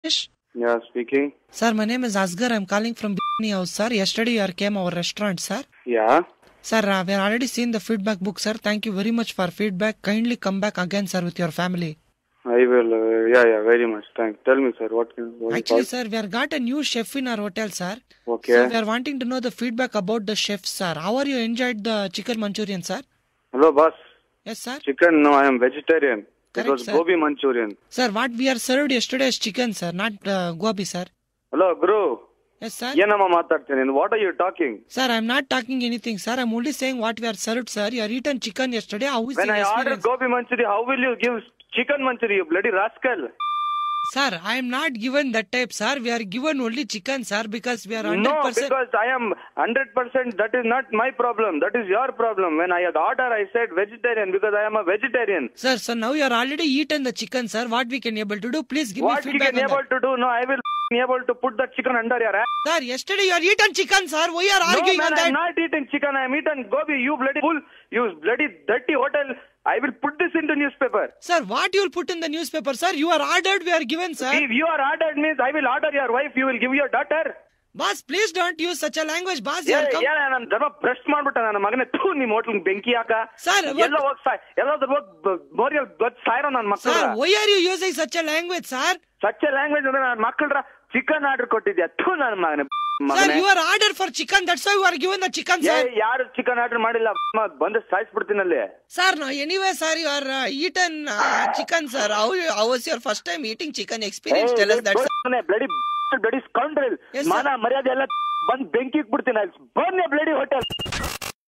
Yes. Yeah, speaking. Sir, my name is Asghar. I'm calling from Bikini House, sir. Yesterday you came our restaurant, sir. Yeah. Sir, we have already seen the feedback book, sir. Thank you very much for feedback. Kindly come back again, sir, with your family. I will. Yeah, very much. Thanks. Tell me, sir, what Actually, sir, we have got a new chef in our hotel, sir. Okay. So we are wanting to know the feedback about the chef, sir. How are you enjoyed the chicken Manchurian, sir? Hello, boss. Yes, sir. Chicken? No, I am vegetarian. Correct, it was sir. gobi Manchurian. Sir, what we are served yesterday is chicken, sir, not gobi, sir. Hello, Guru. Yes, sir. What are you talking? Sir, I'm not talking anything, sir. I'm only saying what we are served, sir. You are eaten chicken yesterday. How is When your I order experience? gobi Manchurian, how will you give chicken Manchurian, you bloody rascal? Sir, I am not given that type, sir. We are given only chicken, sir, because we are 100%. No, because I am 100%. That is not my problem. That is your problem. When I had order, I said vegetarian because I am a vegetarian. Sir, so now you are already eaten the chicken, sir. What we can able to do? Please give What me you feedback can on able that. to do? No, I will able to put the chicken under your ass. Sir, yesterday you are eaten chicken, sir. Why you are arguing No, man, on that? I'm not eating chicken. I'm eating gobi. You bloody fool. You bloody dirty hotel. I will put this into newspaper. Sir, what you will put in the newspaper, sir? You are ordered, we are given, sir. If you are ordered means I will order your wife. You will give your daughter. Boss, please don't use such a language, boss. You are ನಾನು ಧರ್ಮ ಭ್ರಷ್ಟ ಮಾಡ್ಬಿಟ್ಟ ನನ್ನ ಮಗನೇ ಥೂ ನಿಮ್ಮ hotel ಬೆಂಕಿ ಹಾಕ Sir, ಎಲ್ಲ ಹೋಗ್ ಸಾಯ್ ಎಲ್ಲಾದ್ರೂ ಹೋಗ್ ಬೋರಿಯಲ್ ಬದ್ ಸಾಯ್ರೋ ನನ್ನ ಮಕ್ಕಳ Sir, why are you using such a language, sir? Such a language ಅಂದ್ರೆ ನನ್ನ ಮಕ್ಕಳ್ರ ಚಿಕನ್ ಆರ್ಡರ್ ಕೊಟ್ಟಿದ್ಯಾ ಥೂ ನನ್ನ ಮಗನೇ Sir, you are ordered for chicken. That's why you are given the chicken, sir. ಯಾರು ಚಿಕನ್ ಆರ್ಡರ್ ಮಾಡಿಲ್ಲ ಬಂದು ಸಾಯಿಸ್ಬಿಡ್ತೀನಿ ಅಲ್ಲಿ Sir, no, anyway, sir, you are eaten chicken, sir. How was your first time eating chicken experience? Tell us that, sir. Bloody scoundrel Yes, sir. ಮಾನ ಮರ್ಯಾದೆ ಎಲ್ಲ ಬಂದ್ ಬೆಂಕಿ ಇಕ್ಬಿಡ್ತೀನಿ ಬಂದ್ ಬ್ಲಡಿ ಹೋಟೆಲ್